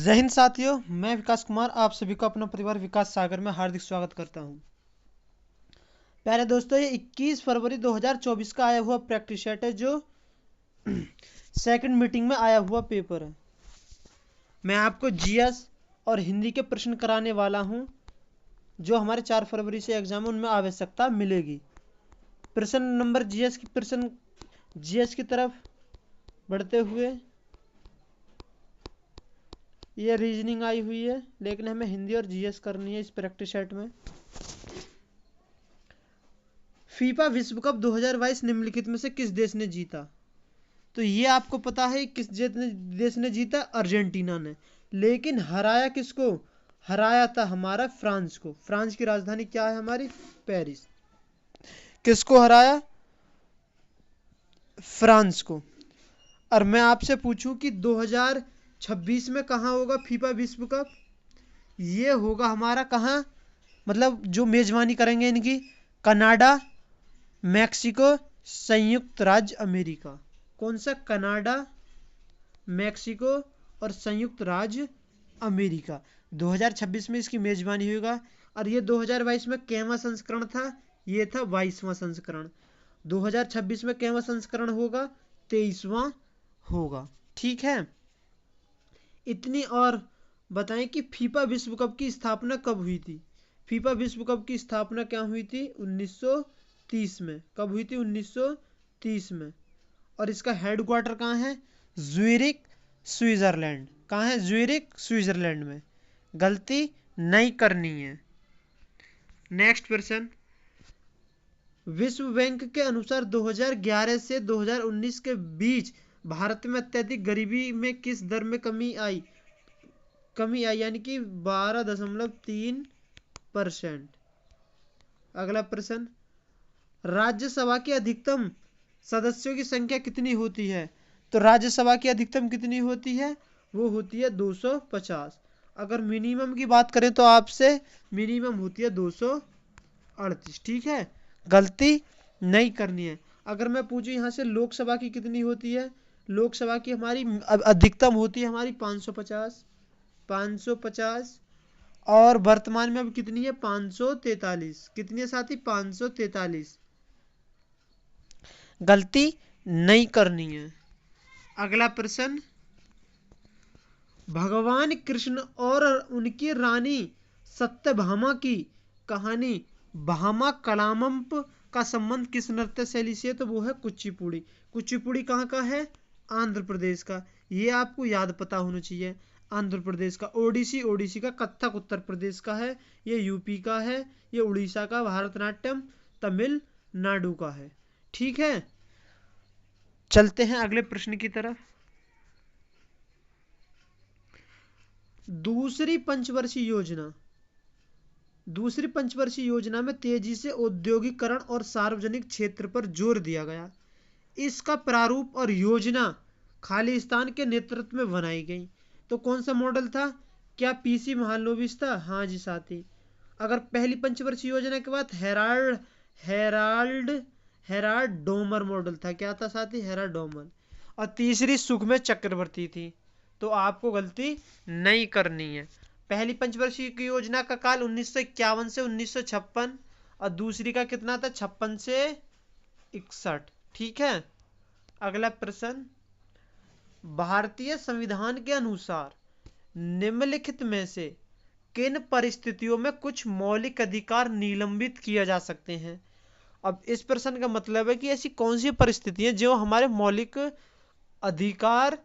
जय हिंद साथियों, मैं विकास कुमार आप सभी को अपना परिवार विकास सागर में हार्दिक स्वागत करता हूं। प्यारे दोस्तों, ये 21 फरवरी 2024 का आया हुआ प्रैक्टिस सेट है जो सेकंड मीटिंग में आया हुआ पेपर है। मैं आपको जीएस और हिंदी के प्रश्न कराने वाला हूं जो हमारे 4 फरवरी से एग्जाम है, उनमें आवश्यकता मिलेगी। प्रश्न नंबर जीएस की तरफ बढ़ते हुए ये रीजनिंग आई हुई है, लेकिन हमें हिंदी और जीएस करनी है इस प्रैक्टिस सेट में। फीफा विश्व कप 2022 निम्नलिखित में से किस देश ने जीता? तो ये आपको पता है किस देश ने जीता? अर्जेंटीना ने। लेकिन हराया किसको? हराया था हमारा फ्रांस को। फ्रांस की राजधानी क्या है हमारी? पेरिस। किसको हराया? फ्रांस को। और मैं आपसे पूछूं कि 2026 में कहाँ होगा फीफा विश्व कप? ये होगा हमारा कहाँ, मतलब जो मेजबानी करेंगे इनकी? कनाडा, मैक्सिको, संयुक्त राज्य अमेरिका। कौन सा? कनाडा, मैक्सिको और संयुक्त राज्य अमेरिका। 2026 में इसकी मेजबानी होगा। और ये 2022 में केवां संस्करण था? ये था 22वां संस्करण। 2026 में केवां संस्करण होगा? 23वां होगा। ठीक है, इतनी और बताएं कि फीफा विश्व कप की स्थापना कब हुई थी? फीफा विश्व कप की स्थापना क्या हुई थी? 1930 में। कब हुई थी? 1930 में। और इसका हेडक्वार्टर कहाँ है? Zurich, Switzerland. कहाँ है? ज्यूरिख, स्विट्जरलैंड में। गलती नहीं करनी है। नेक्स्ट प्रश्न, विश्व बैंक के अनुसार 2011 से 2019 के बीच भारत में अत्यधिक गरीबी में किस दर में कमी आई? यानी कि 12.3%। अगला प्रश्न, राज्यसभा की अधिकतम सदस्यों की संख्या कितनी होती है? तो राज्यसभा की अधिकतम कितनी होती है? वो होती है 250। अगर मिनिमम की बात करें तो आपसे मिनिमम होती है 238। ठीक है, गलती नहीं करनी है। अगर मैं पूछूं यहाँ से लोकसभा की कितनी होती है? लोकसभा की हमारी अधिकतम होती है हमारी 550। 550। और वर्तमान में अब कितनी है? 543। कितनी है साथी? 543। गलती नहीं करनी है। अगला प्रश्न, भगवान कृष्ण और उनकी रानी सत्यभामा की कहानी भामा कलामंप का संबंध किस नृत्य शैली से? तो वो है कुचिपुड़ी। कुचिपुड़ी कहाँ का है? आंध्र प्रदेश का। ये आपको याद पता होना चाहिए। आंध्र प्रदेश का। ओडिसी का कथक उत्तर प्रदेश का है। ये यूपी का है। ये उड़ीसा का। भारतनाट्यम तमिलनाडु का है। ठीक है, चलते हैं अगले प्रश्न की तरफ। दूसरी पंचवर्षीय योजना में तेजी से औद्योगिकरण और सार्वजनिक क्षेत्र पर जोर दिया गया। इसका प्रारूप और योजना खालिस्तान के नेतृत्व में बनाई गई। तो कौन सा मॉडल था? क्या पीसी महालनोबिस था? हाँ जी साथी। अगर पहली पंचवर्षीय योजना के बाद हेराल्ड हेराल्ड डोमर मॉडल था। क्या था साथी? Herald Domar. और तीसरी सुखमें चक्रवर्ती थी। तो आपको गलती नहीं करनी है। पहली पंचवर्षीय की योजना का काल 1951 से 1956 और दूसरी का कितना था? 56 से 61। ठीक है, अगला प्रश्न, भारतीय संविधान के अनुसार निम्नलिखित में से किन परिस्थितियों में कुछ मौलिक अधिकार निलंबित किए जा सकते हैं? अब इस प्रश्न का मतलब है कि ऐसी कौन सी परिस्थिति है जो हमारे मौलिक अधिकार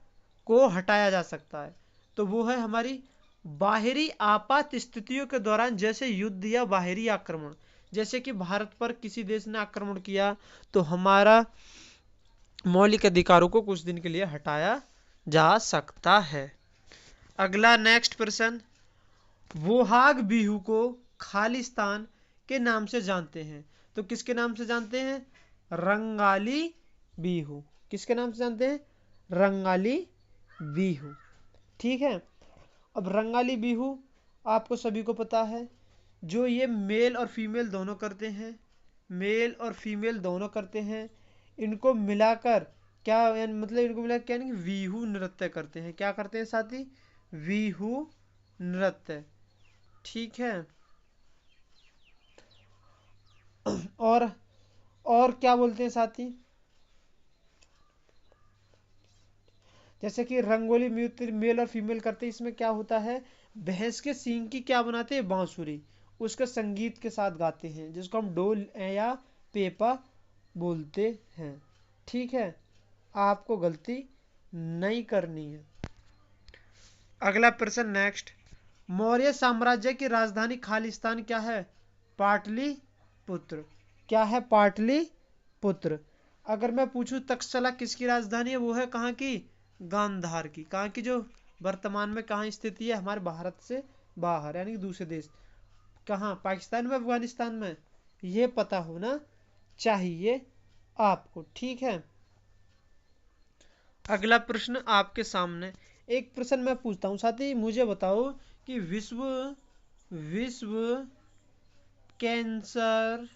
को हटाया जा सकता है? तो वो है हमारी बाहरी आपात स्थितियों के दौरान, जैसे युद्ध या बाहरी आक्रमण। जैसे कि भारत पर किसी देश ने आक्रमण किया तो हमारा मौलिक अधिकारों को कुछ दिन के लिए हटाया जा सकता है। अगला नेक्स्ट प्रश्न, बोहाग बिहू को खालिस्तान के नाम से जानते हैं। तो किसके नाम से जानते हैं? रंगाली बिहू। किसके नाम से जानते हैं? रंगाली बिहू। ठीक है, अब रंगाली बिहू आपको सभी को पता है, जो ये मेल और फीमेल दोनों करते हैं। मेल और फीमेल दोनों करते हैं। इनको मिलाकर क्या मतलब इनको मिलाकर क्या नहीं, बिहू नृत्य करते हैं। क्या करते हैं साथी? बिहू नृत्य। ठीक है। और क्या बोलते हैं साथी, जैसे कि रंगोली नृत्य मेल और फीमेल करते हैं, इसमें क्या होता है, भैंस के सींग की क्या बनाते हैं, बांसुरी, उसके संगीत के साथ गाते हैं, जिसको हम डोल या पेपा बोलते हैं। ठीक है, आपको गलती नहीं करनी है। अगला प्रश्न नेक्स्ट। मौर्य साम्राज्य की राजधानी खालिस्तान क्या है, पाटलिपुत्र। क्या है, पाटलिपुत्र। अगर मैं पूछूं तक्षशिला किसकी राजधानी है, वो है कहाँ की, गांधार की। कहाँ की, जो वर्तमान में कहाँ स्थिति है, हमारे भारत से बाहर, यानी कि दूसरे देश। कहाँ, पाकिस्तान में, अफगानिस्तान में, ये पता होना चाहिए आपको। ठीक है। अगला प्रश्न आपके सामने, एक प्रश्न मैं पूछता हूँ साथी, मुझे बताओ कि विश्व विश्व कैंसर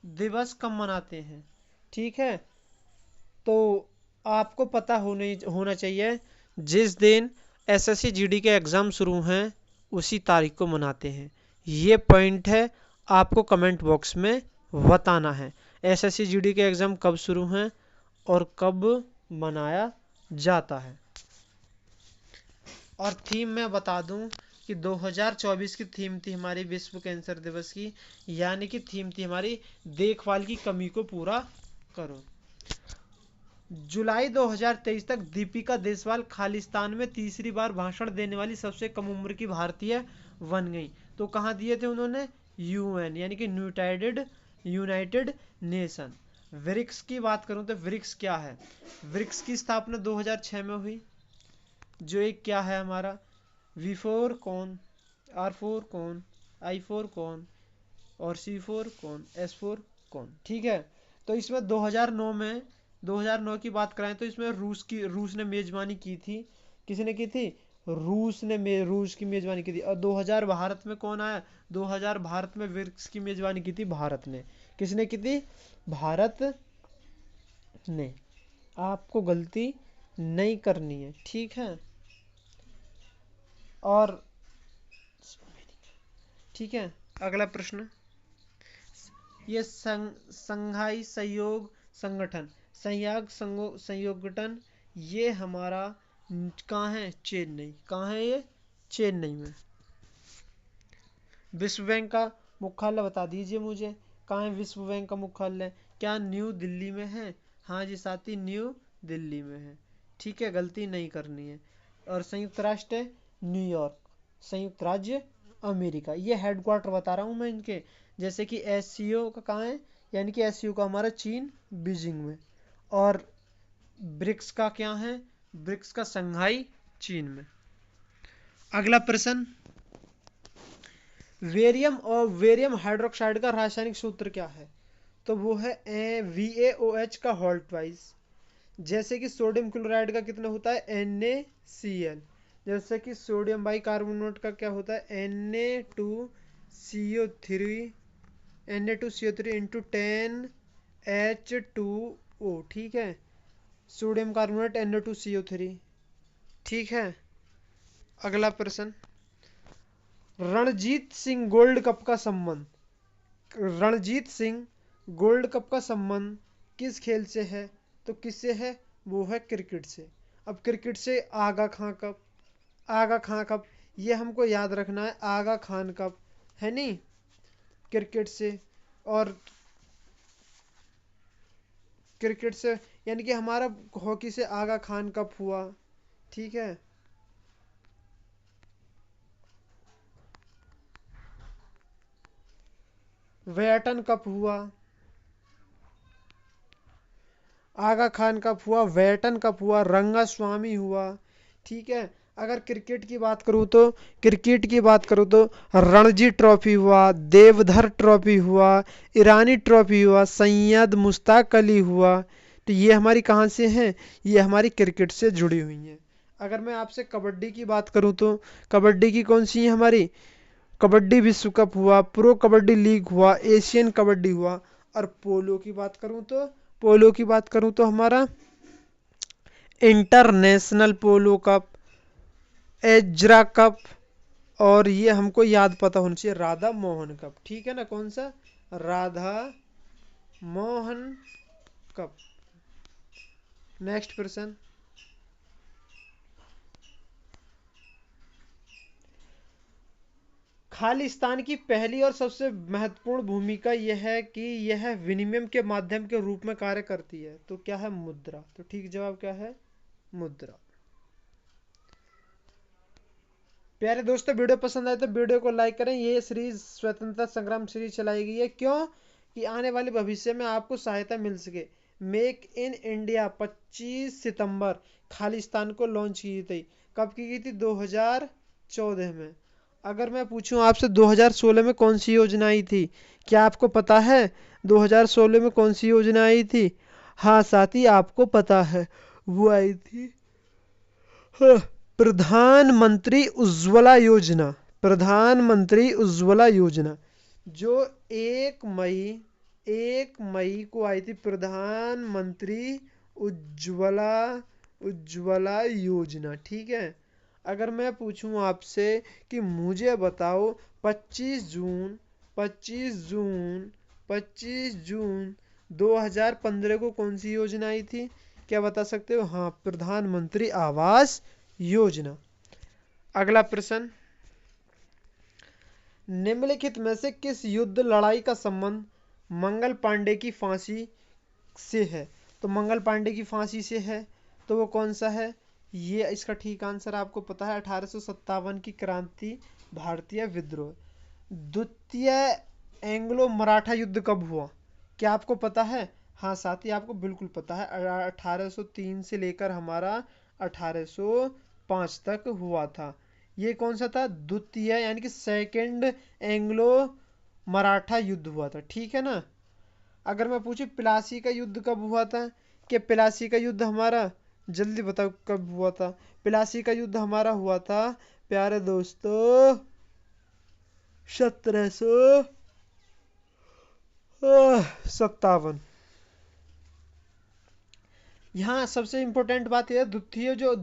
दिवस कब मनाते हैं। ठीक है, तो आपको पता होना चाहिए, जिस दिन एसएससी जीडी के एग्ज़ाम शुरू हैं उसी तारीख को मनाते हैं। ये पॉइंट है, आपको कमेंट बॉक्स में बताना है एसएससी जीडी के एग्ज़ाम कब शुरू हैं और कब मनाया जाता है। और थीम मैं बता दूं कि 2024 की थीम थी हमारी विश्व कैंसर दिवस की, यानी कि थीम थी हमारी देखभाल की कमी को पूरा करो। जुलाई 2023 तक दीपिका देशवाल खालिस्तान में तीसरी बार भाषण देने वाली सबसे कम उम्र की भारतीय बन गई। तो कहाँ दिए थे उन्होंने, यूएन, यानी कि यूनाइटेड नेशन। ब्रिक्स की बात करूं तो ब्रिक्स क्या है, ब्रिक्स की स्थापना 2006 में हुई, जो एक क्या है हमारा, V4 कौन, R4 कौन, I4 कौन और C4 कौन, S4 कौन। ठीक है, तो इसमें 2009 की बात कराएं तो इसमें रूस ने मेजबानी की थी। किसने की थी, रूस की मेजबानी की थी। और 2000 भारत में कौन आया, 2000 भारत में ब्रिक्स की मेजबानी की थी भारत ने। किसने की थी, भारत ने। आपको गलती नहीं करनी है। ठीक है, और ठीक है, अगला प्रश्न, ये संघाई सहयोग संगठन, संगठन, ये हमारा कहाँ है, चेन्नई। कहाँ है ये, चेन्नई में। विश्व बैंक का मुख्यालय बता दीजिए मुझे, कहाँ है विश्व बैंक का मुख्यालय, क्या न्यू दिल्ली में है। हाँ जी साथी, न्यू दिल्ली में है। ठीक है, गलती नहीं करनी है। और संयुक्त राष्ट्र है न्यूयॉर्क, संयुक्त राज्य अमेरिका। ये हेडक्वार्टर बता रहा हूँ मैं इनके। जैसे कि एससीओ का कहाँ है, यानी कि एससीओ का हमारा चीन, बीजिंग में। और ब्रिक्स का क्या है, ब्रिक्स का संघाई, चीन में। अगला प्रश्न, वेरियम हाइड्रोक्साइड का रासायनिक सूत्र क्या है। तो वो है VaOH का होल्ट वाइज। जैसे कि सोडियम क्लोराइड का कितना होता है, NaCl। जैसे कि सोडियम बाइकार्बोनेट का क्या होता है, Na2CO3 इंटू 10H2O। ठीक है, सोडियम कार्बोनेट Na2CO3। ठीक है, अगला प्रश्न, रणजीत सिंह गोल्ड कप का संबंध, रणजीत सिंह गोल्ड कप का संबंध किस खेल से है, तो किससे है, वो है क्रिकेट से। अब क्रिकेट से आगा खां कप, ये हमको याद रखना है, आगा खान कप है नहीं, क्रिकेट से। और क्रिकेट से यानी कि हमारा हॉकी से आगा खान कप हुआ। ठीक है, वेटन कप हुआ, आगा खान कप हुआ, वेटन कप हुआ, रंगास्वामी हुआ। ठीक है, अगर क्रिकेट की बात करूँ तो रणजी ट्रॉफी हुआ, देवधर ट्रॉफी हुआ, ईरानी ट्रॉफी हुआ, सैयद मुश्ताक अली हुआ। तो ये हमारी कहाँ से हैं, ये हमारी क्रिकेट से जुड़ी हुई हैं। अगर मैं आपसे कबड्डी की बात करूँ तो कबड्डी की कौन सी है हमारी, कबड्डी विश्व कप हुआ, प्रो कबड्डी लीग हुआ, एशियन कबड्डी हुआ। और पोलो की बात करूं तो हमारा इंटरनेशनल पोलो कप, एजरा कप, और ये हमको याद पता होना चाहिए, राधा मोहन कप। ठीक है ना, कौन सा? राधा मोहन कप। नेक्स्ट प्रश्न, खालिस्तान की पहली और सबसे महत्वपूर्ण भूमिका यह है कि यह विनिमय के माध्यम के रूप में कार्य करती है। तो क्या है? मुद्रा। तो ठीक जवाब क्या है? मुद्रा। प्यारे दोस्तों, वीडियो पसंद आए तो वीडियो को लाइक करें। ये सीरीज स्वतंत्रता संग्राम सीरीज चलाई गई है, क्यों? कि आने वाले भविष्य में आपको सहायता मिल सके। मेक इन इंडिया 25 सितंबर खालिस्तान को लॉन्च की थी। कब की गई थी? 2014 में। अगर मैं पूछूं आपसे 2016 में कौन सी योजना आई थी, क्या आपको पता है 2016 में कौन सी योजना आई थी? हाँ साथी, आपको पता है, वो आई थी, हाँ, प्रधानमंत्री उज्ज्वला योजना। प्रधानमंत्री उज्ज्वला योजना, जो 1 मई को आई थी। प्रधानमंत्री उज्ज्वला उज्ज्वला योजना। ठीक है। अगर मैं पूछूं आपसे कि मुझे बताओ 25 जून 2015 को कौन सी योजना आई थी, क्या बता सकते हो? हाँ, प्रधानमंत्री आवास योजना। अगला प्रश्न, निम्नलिखित में से किस युद्ध लड़ाई का संबंध मंगल पांडे की फांसी से है? तो मंगल पांडे की फांसी से है, तो वो कौन सा है? ये इसका ठीक आंसर आपको पता है, 1857 की क्रांति भारतीय विद्रोह। द्वितीय एंग्लो मराठा युद्ध कब हुआ, क्या आपको पता है? हाँ साथी, आपको बिल्कुल पता है, 1803 से लेकर हमारा 1805 तक हुआ था। ये कौन सा था? द्वितीय यानी कि सेकंड एंग्लो मराठा युद्ध हुआ था। ठीक है ना। अगर मैं पूछूं प्लासी का युद्ध कब हुआ था, कि प्लासी का युद्ध हमारा, जल्दी बताओ कब हुआ था? प्लासी का युद्ध हमारा हुआ था प्यारे दोस्तों 1757। यहाँ सबसे इंपॉर्टेंट बात यह, द्वितीय जो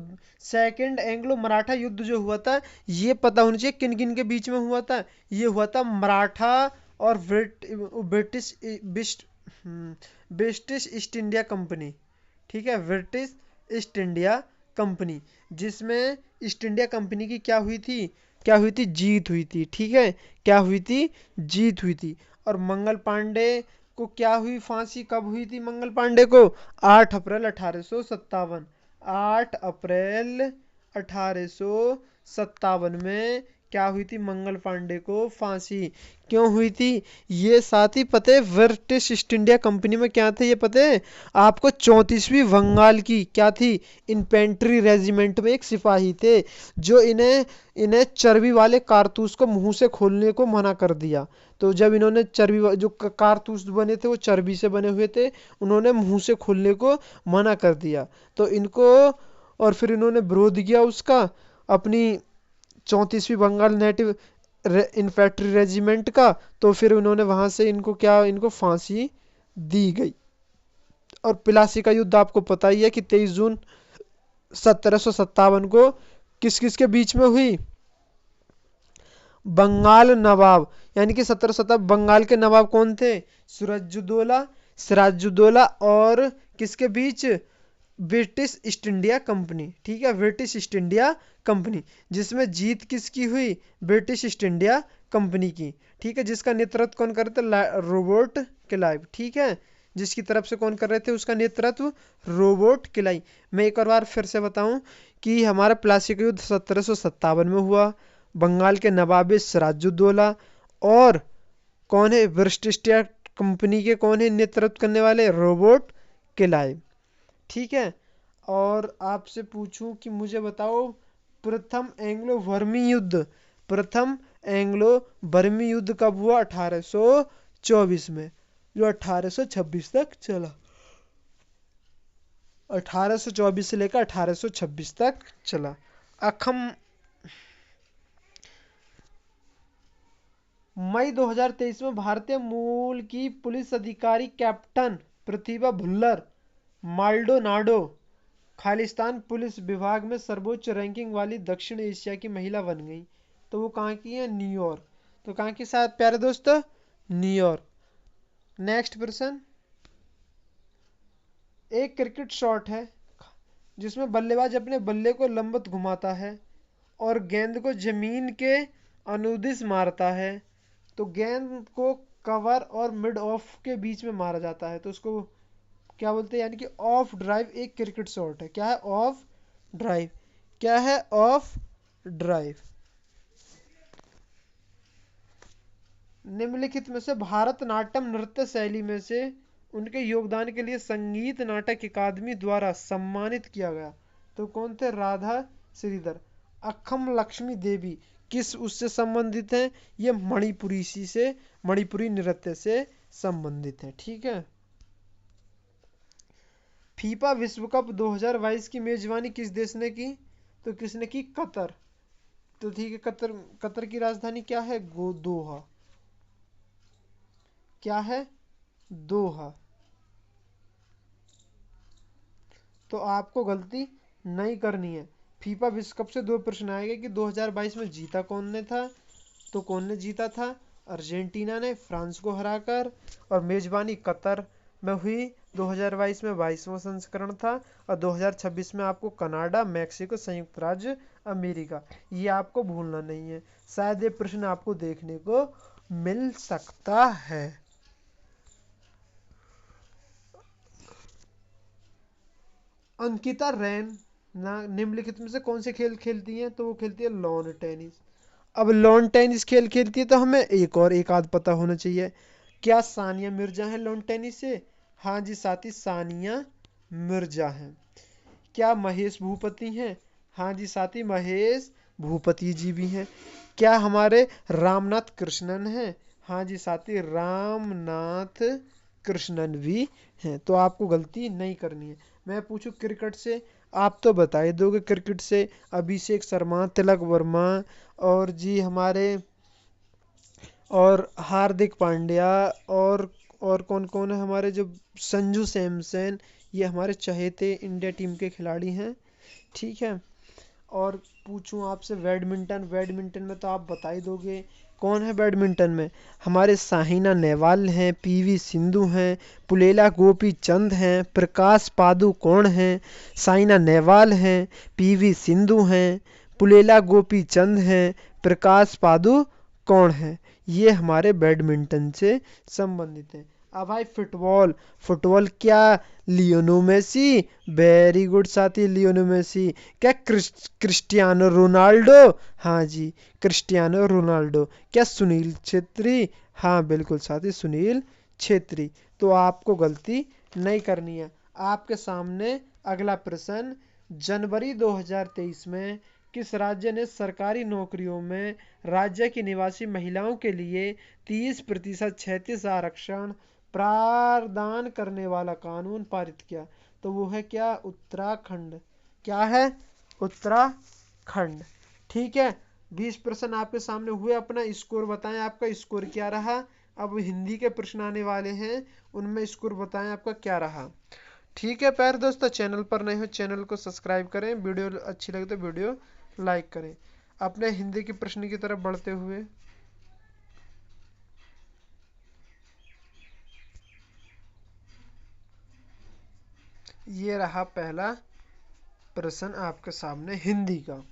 सेकंड एंग्लो मराठा युद्ध जो हुआ था, ये पता होना चाहिए किन किन के बीच में हुआ था। ये हुआ था मराठा और British British East India company. ठीक है, ब्रिटिश ईस्ट इंडिया कंपनी, जिसमें ईस्ट इंडिया कंपनी की क्या हुई थी? क्या हुई थी? जीत हुई थी। ठीक है, क्या हुई थी? जीत हुई थी। और मंगल पांडे को क्या हुई? फांसी कब हुई थी मंगल पांडे को? 8 अप्रैल 1857। 8 अप्रैल 1857 में क्या हुई थी? मंगल पांडे को फांसी। क्यों हुई थी? ये साथ ही पता है, ब्रिटिश ईस्ट इंडिया कंपनी में क्या थे ये पता है आपको? 34वीं बंगाल की क्या थी? इन्फेंट्री रेजिमेंट में एक सिपाही थे, जो इन्हें इन्हें चर्बी वाले कारतूस को मुंह से खोलने को मना कर दिया। तो जब इन्होंने चर्बी जो कारतूस बने थे वो चर्बी से बने हुए थे, उन्होंने मुंह से खोलने को मना कर दिया। तो इनको, और फिर इन्होंने विरोध किया उसका, अपनी 34वीं बंगाल नेटिव इन्फेंट्री रेजिमेंट का। तो फिर उन्होंने वहां से इनको क्या, इनको फांसी दी गई। और प्लासी का युद्ध आपको पता ही है कि 23 जून 1757 को किस किस के बीच में हुई? बंगाल नवाब, यानी कि 1757 बंगाल के नवाब कौन थे? सिराजुद्दौला और किसके बीच? British East India company. ठीक है, ब्रिटिश ईस्ट इंडिया कंपनी, जिसमें जीत किसकी हुई? ब्रिटिश ईस्ट इंडिया कंपनी की। ठीक है, जिसका नेतृत्व कौन कर रहे थे? Robert Clive. ठीक है, जिसकी तरफ से कौन कर रहे थे उसका नेतृत्व? Robert Clive. मैं एक और बार फिर से बताऊं कि हमारा प्लासी का युद्ध 1757 में हुआ। बंगाल के नवाब सिराजुद्दौला और कौन है? ब्रिटिश ईस्ट इंडिया कंपनी के कौन है नेतृत्व करने वाले? Robert Clive. ठीक है। और आपसे पूछूं कि मुझे बताओ प्रथम एंग्लो बर्मी युद्ध, प्रथम एंग्लो बर्मी युद्ध कब हुआ? 1824 में, जो 1826 तक चला। 1824 से लेकर 1826 तक चला। अखम मई 2023 में भारतीय मूल की पुलिस अधिकारी कैप्टन प्रतिभा भुल्लर माल्डोनाडो खालिस्तान पुलिस विभाग में सर्वोच्च रैंकिंग वाली दक्षिण एशिया की महिला बन गई। तो वो कहाँ की है? न्यूयॉर्क। तो कहाँ की साथ प्यारे दोस्तों? न्यूयॉर्क। नेक्स्ट प्रश्न, एक क्रिकेट शॉट है जिसमें बल्लेबाज अपने बल्ले को लंबवत घुमाता है और गेंद को जमीन के अनुदिश मारता है। तो गेंद को कवर और मिड ऑफ के बीच में मारा जाता है, तो उसको क्या बोलते हैं? यानी कि ऑफ ड्राइव एक क्रिकेट शॉट है। क्या है? Of drive. क्या है? Of drive. निम्नलिखित में से भारतनाट्यम नृत्य शैली में से उनके योगदान के लिए संगीत नाटक अकादमी द्वारा सम्मानित किया गया। तो कौन थे? राधा श्रीधर। अक्खम लक्ष्मी देवी किस उससे संबंधित हैं? ये मणिपुरी नृत्य से संबंधित है। ठीक है। फीफा विश्व कप 2022 की मेजबानी किस देश ने की? तो किसने की? कतर। तो ठीक है, कतर की राजधानी क्या है? दोहा। क्या है? दोहा। तो आपको गलती नहीं करनी है। फीफा विश्व कप से दो प्रश्न आएंगे कि 2022 में जीता कौन ने था? तो कौन ने जीता था? अर्जेंटीना ने फ्रांस को हराकर। और मेजबानी कतर में हुई। 2022 में 22वां संस्करण था और 2026 में आपको कनाडा, मैक्सिको, संयुक्त राज्य अमेरिका, ये आपको भूलना नहीं है। शायद ये प्रश्न आपको देखने को मिल सकता है। अंकिता रैन निम्नलिखित में से कौन से खेल खेलती हैं? तो वो खेलती है लॉन टेनिस। अब लॉन टेनिस खेल खेलती है तो हमें एक आध पता होना चाहिए। क्या सानिया मिर्जा है लॉन टेनिस से? हाँ जी साथी, सानिया मिर्जा हैं। क्या महेश भूपति हैं? हाँ जी साथी, महेश भूपति जी भी हैं। क्या हमारे रामनाथ कृष्णन हैं? हाँ जी साथी, रामनाथ कृष्णन भी हैं। तो आपको गलती नहीं करनी है। मैं पूछूं क्रिकेट से, आप तो बता ही दोगे क्रिकेट से। अभिषेक शर्मा, तिलक वर्मा और जी हमारे और हार्दिक पांड्या और कौन कौन है हमारे जो संजू सैमसन, ये हमारे चहेते इंडिया टीम के खिलाड़ी हैं। ठीक है। और पूछूं आपसे बैडमिंटन में तो आप बता ही दोगे। कौन है बैडमिंटन में? हमारे साइना नेहवाल हैं, पीवी सिंधु हैं, पुलेला गोपी चंद हैं, प्रकाश पादुकोण हैं। साइना नेहवाल हैं, पीवी सिंधु हैं, पुलेला गोपी चंद हैं, प्रकाश पादुकोण हैं। ये हमारे बैडमिंटन से संबंधित है। अब भाई फुटबॉल क्या? Lionel Messi. वेरी गुड साथी, लियोनो मेसी। क्या क्रिस्टियानो रोनाल्डो? हाँ जी, क्रिस्टियानो रोनाल्डो। क्या सुनील छेत्री? हाँ बिल्कुल साथी, सुनील छेत्री। तो आपको गलती नहीं करनी है। आपके सामने अगला प्रश्न, जनवरी 2023 में किस राज्य ने सरकारी नौकरियों में राज्य की निवासी महिलाओं के लिए 30% क्षैतिज आरक्षण प्रावधान करने वाला कानून पारित किया? तो वो है क्या? उत्तराखंड। क्या है? उत्तराखंड। ठीक है। 20% आपके सामने हुए। अपना स्कोर बताएं, आपका स्कोर क्या रहा। अब हिंदी के प्रश्न आने वाले हैं, उनमें स्कोर बताएं आपका क्या रहा। ठीक है प्यारे दोस्तों, चैनल पर नए हो चैनल को सब्सक्राइब करें, वीडियो अच्छी लगे तो वीडियो लाइक करें। अपने हिंदी के प्रश्न की तरफ बढ़ते हुए, ये रहा पहला प्रश्न आपके सामने हिंदी का।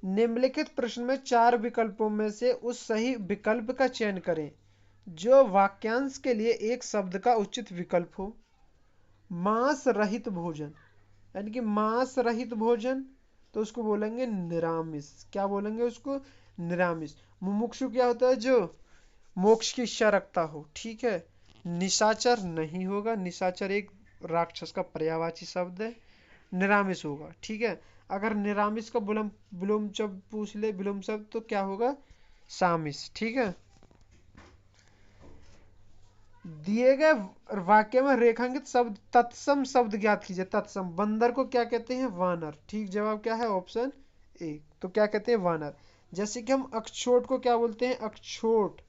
निम्नलिखित प्रश्न में 4 विकल्पों में से उस सही विकल्प का चयन करें जो वाक्यांश के लिए एक शब्द का उचित विकल्प हो। मांस रहित भोजन, यानी कि मांस रहित भोजन, तो उसको बोलेंगे निरामिष। क्या बोलेंगे उसको? निरामिष। मुमुक्षु क्या होता है? जो मोक्ष की इच्छा रखता हो। ठीक है। निशाचर नहीं होगा, निशाचर एक राक्षस का पर्यायवाची शब्द है। निरामिष होगा। ठीक है। अगर निरामिष का विलोम शब्द पूछ ले, विलोम शब्द, तो क्या होगा? सामिष। ठीक है। दिए गए वाक्य में रेखांकित शब्द तत्सम शब्द ज्ञात कीजिए। तत्सम, बंदर को क्या कहते हैं? वानर। ठीक जवाब क्या है? Option A. तो क्या कहते हैं? वानर। जैसे कि हम अक्षोट को क्या बोलते हैं? अक्षोट।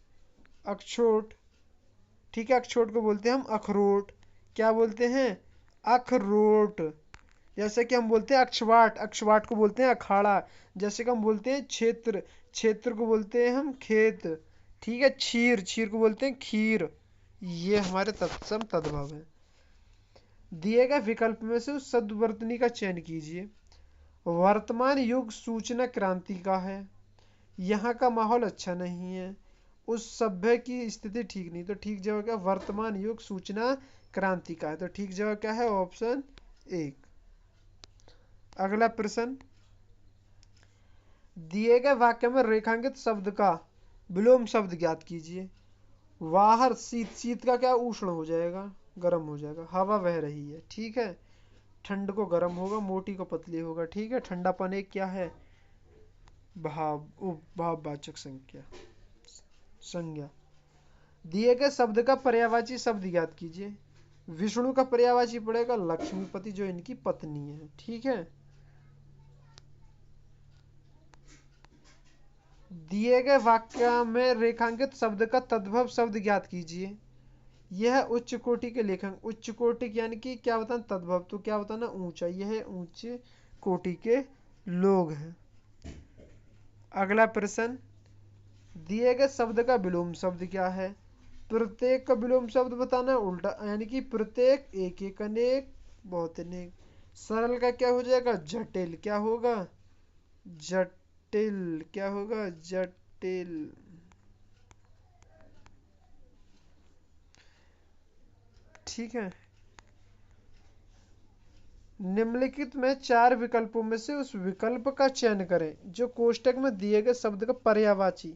अक्षोट। ठीक है। अक्षोट को बोलते हैं हम अखरोट। क्या बोलते हैं? अखरोट। जैसे कि हम बोलते हैं अक्षवाट, अक्षवाट को बोलते हैं अखाड़ा। जैसे कि हम बोलते हैं क्षेत्र, क्षेत्र को बोलते हैं हम खेत। ठीक है, क्षीर, क्षीर को बोलते हैं खीर। ये हमारे तत्सम तद्भव है। दिए गए विकल्प में से उस सद्वर्तनी का चयन कीजिए। वर्तमान युग सूचना क्रांति का है, यहाँ का माहौल अच्छा नहीं है, उस सभ्य की स्थिति ठीक नहीं। तो ठीक जवाब क्या, वर्तमान युग सूचना क्रांति का है। तो ठीक जवाब क्या है, ऑप्शन 1। अगला प्रश्न, दिए गए वाक्य में रेखांकित शब्द का विलोम शब्द ज्ञात कीजिए। बाहर शीत, शीत का क्या, उष्ण हो जाएगा, गर्म हो जाएगा। हवा बह रही है, ठीक है, ठंड को गर्म होगा, मोटी को पतली होगा। ठीक है, ठंडापन एक क्या है, भाव, भाववाचक संज्ञा, संज्ञा। दिए गए शब्द का पर्यायवाची शब्द ज्ञात कीजिए। विष्णु का पर्यायवाची पड़ेगा लक्ष्मीपति, जो इनकी पत्नी है। ठीक है, दिए गए वाक्य में रेखांकित शब्द का तद्भव शब्द ज्ञात कीजिए। यह उच्च कोटि के लेखन, उच्च कोटि यानी कि क्या होता है, तद्भव तो क्या होता है ना, ऊंचा, यह उच्च कोटि के लोग हैं। अगला प्रश्न, दिए गए शब्द का विलोम शब्द क्या है। प्रत्येक का विलोम शब्द बताना है, उल्टा, यानी कि प्रत्येक, एक एक अनेक, बहुत अनेक। सरल का क्या हो जाएगा, जटिल, क्या होगा, जटिल, क्या होगा, जटिल। ठीक है, निम्नलिखित में 4 विकल्पों में से उस विकल्प का चयन करें जो कोष्ठक में दिए गए शब्द का पर्यायवाची,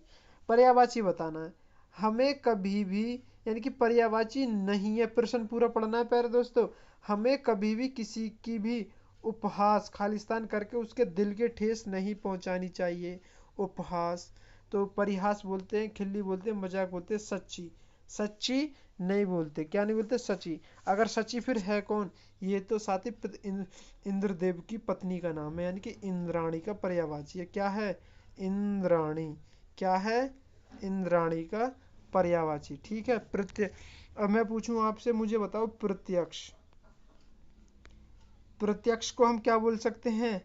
पर्यायवाची बताना है। हमें कभी भी, यानी कि पर्यायवाची नहीं है, प्रश्न पूरा पढ़ना है प्यारे दोस्तों। हमें कभी भी किसी की भी उपहास, खालिस्तान करके उसके दिल के ठेस नहीं पहुंचानी चाहिए। उपहास तो परिहास बोलते हैं, खिल्ली बोलते हैं, मजाक बोलते हैं, सच्ची, सच्ची नहीं बोलते, क्या नहीं बोलते, सची। अगर सची फिर है कौन, ये तो साथी इंद्रदेव की पत्नी का नाम है, यानी कि इंद्राणी का पर्यायवाची है। क्या है, इंद्राणी, क्या है, इंद्राणी का पर्यायवाची। ठीक है, अब मैं पूछूं आपसे, मुझे बताओ प्रत्यक्ष, प्रत्यक्ष को हम क्या बोल सकते हैं,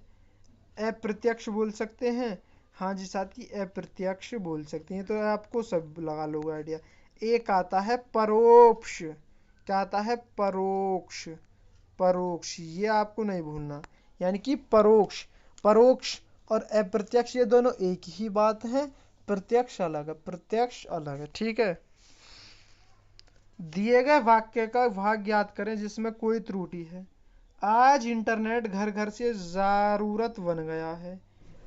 अप्रत्यक्ष बोल सकते हैं। हाँ जी साथी, अप्रत्यक्ष बोल सकते हैं। तो आपको सब लगा लो आइडिया। एक आता है परोक्ष, क्या आता है, परोक्ष, परोक्ष, ये आपको नहीं भूलना। यानी कि परोक्ष, परोक्ष और अप्रत्यक्ष ये दोनों एक ही बात है, प्रत्यक्ष अलग है, प्रत्यक्ष अलग है। ठीक है, दिए गए वाक्य का भाग ज्ञात करें जिसमें कोई त्रुटि है। आज इंटरनेट घर घर से जरूरत बन गया है।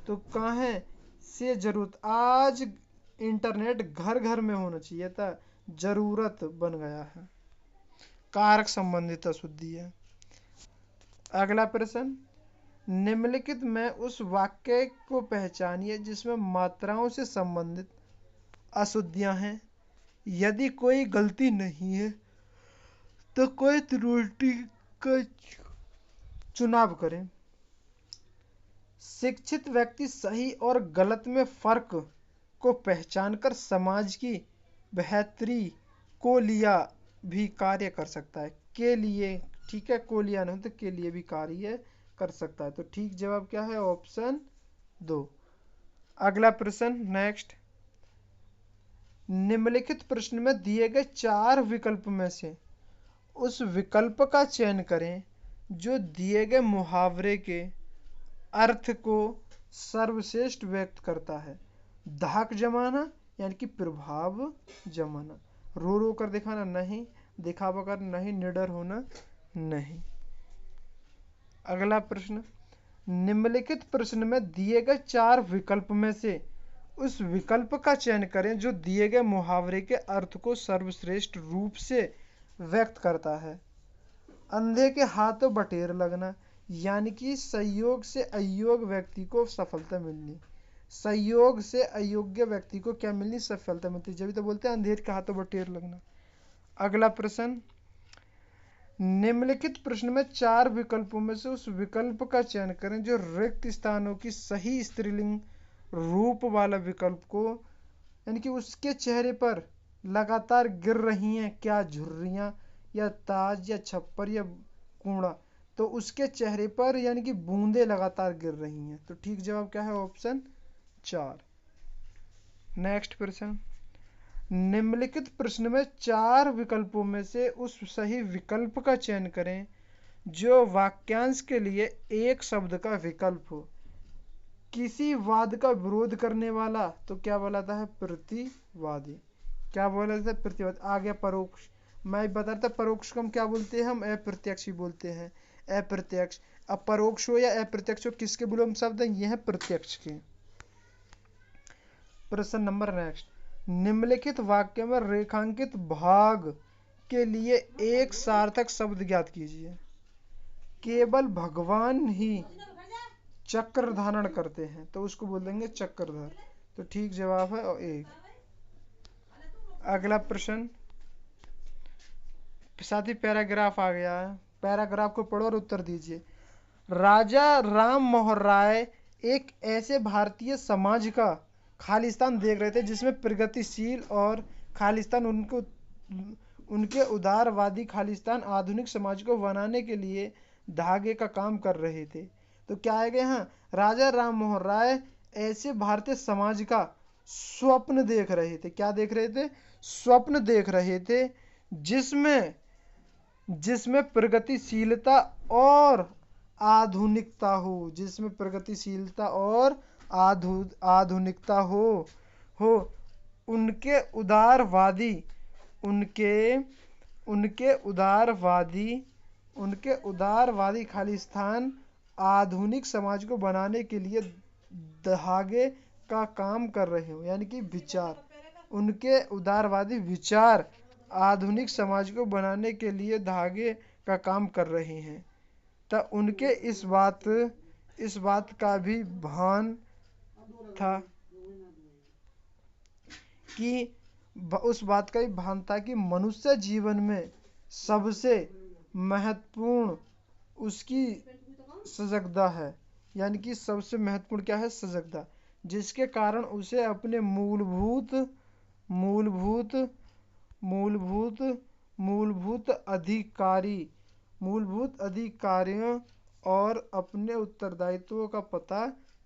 तो कहाँ है, से जरूरत, आज इंटरनेट घर घर में होना चाहिए था, जरूरत बन गया है, कारक संबंधित अशुद्धि है। अगला प्रश्न, निम्नलिखित में उस वाक्य को पहचानिए जिसमें मात्राओं से संबंधित अशुद्धियां हैं। यदि कोई गलती नहीं है तो कोई त्रुटि का चुनाव करें। शिक्षित व्यक्ति सही और गलत में फर्क को पहचानकर समाज की बेहतरी को लिया भी कार्य कर सकता है, के लिए। ठीक है, को लिया नहीं तो के लिए भी कार्य कर सकता है। तो ठीक जवाब क्या है, ऑप्शन 2। अगला प्रश्न, नेक्स्ट, निम्नलिखित प्रश्न में दिए गए 4 विकल्प में से उस विकल्प का चयन करें जो दिए गए मुहावरे के अर्थ को सर्वश्रेष्ठ व्यक्त करता है। धाक जमाना यानी कि प्रभाव जमाना, रो रो कर दिखाना नहीं, दिखावा कर नहीं, निडर होना नहीं। अगला प्रश्न, निम्नलिखित प्रश्न में दिए गए 4 विकल्प में से उस विकल्प का चयन करें जो दिए गए मुहावरे के अर्थ को सर्वश्रेष्ठ रूप से व्यक्त करता है। अंधे के हाथों बटेर लगना, यानी कि संयोग से अयोग्य व्यक्ति को सफलता मिलनी, संयोग से अयोग्य व्यक्ति को क्या मिलनी, सफलता मिलती, जब तो बोलते हैं अंधेर के हाथों बटेर लगना। अगला प्रश्न, निम्नलिखित प्रश्न में 4 विकल्पों में से उस विकल्प का चयन करें जो रिक्त स्थानों की सही स्त्रीलिंग रूप वाला विकल्प को, यानी कि उसके चेहरे पर लगातार गिर रही हैं क्या झुर्रियां या ताज या छप्पर या कूड़ा, तो उसके चेहरे पर यानी कि बूंदें लगातार गिर रही हैं। तो ठीक जवाब क्या है? ऑप्शन 4। नेक्स्ट प्रश्न, निम्नलिखित प्रश्न में 4 विकल्पों में से उस सही विकल्प का चयन करें जो वाक्यांश के लिए एक शब्द का विकल्प हो। किसी वाद का विरोध करने वाला तो क्या बोलाता है? प्रतिवादी। क्या बोला जाता है? प्रतिवादी। आ गया परोक्ष। मैं बता रहा था परोक्ष को हम क्या बोलते हैं? हम अप्रत्यक्ष ही बोलते हैं, अप्रत्यक्ष। अब परोक्ष हो या अप्रत्यक्ष हो, किसके विलोम शब्द हैं? ये है प्रत्यक्ष के। प्रश्न नंबर नेक्स्ट, निम्नलिखित वाक्य में रेखांकित भाग के लिए एक सार्थक शब्द ज्ञात कीजिए। केवल भगवान ही चक्र धारण करते हैं, तो उसको बोल देंगे चक्रधर। तो ठीक जवाब है और 1। अगला प्रश्न, साथ ही पैराग्राफ आ गया है, पैराग्राफ को पढ़ो और उत्तर दीजिए। राजा राम मोहन राय एक ऐसे भारतीय समाज का खालिस्तान देख रहे थे जिसमें प्रगतिशील और खालिस्तान उनके उदारवादी खालिस्तान आधुनिक समाज को बनाने के लिए धागे का काम कर रहे थे। तो क्या आएगा यहाँ? राजा राम मोहन राय ऐसे भारतीय समाज का स्वप्न देख रहे थे। क्या देख रहे थे? स्वप्न देख रहे थे जिसमें प्रगतिशीलता और आधुनिकता हो, जिसमें प्रगतिशीलता और आधुनिकता हो उनके उदारवादी खालिस्तान आधुनिक समाज को बनाने के लिए धागे का काम कर रहे हो, यानी कि विचार, उनके उदारवादी विचार आधुनिक समाज को बनाने के लिए धागे का काम कर रहे हैं। तब उनके इस बात का भी भान था कि उस बात का भी भान था कि मनुष्य जीवन में सबसे महत्वपूर्ण उसकी सजगता है, यानी कि सबसे महत्वपूर्ण क्या है? सजगता, जिसके कारण उसे अपने मूलभूत अधिकारियों और अपने उत्तरदायित्वों का पता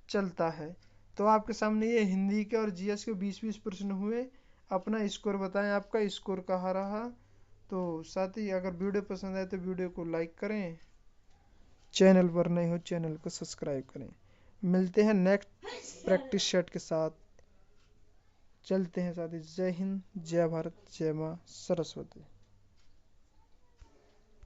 चलता है। तो आपके सामने ये हिंदी के और जीएस के 20-20 प्रश्न हुए। अपना स्कोर बताएं, आपका स्कोर कहाँ रहा। तो साथ ही अगर वीडियो पसंद आए तो वीडियो को लाइक करें, चैनल पर नए हो चैनल को सब्सक्राइब करें। मिलते हैं नेक्स्ट प्रैक्टिस सेट के साथ। चलते हैं साथ ही। जय हिंद, जय भारत, जय मां सरस्वती।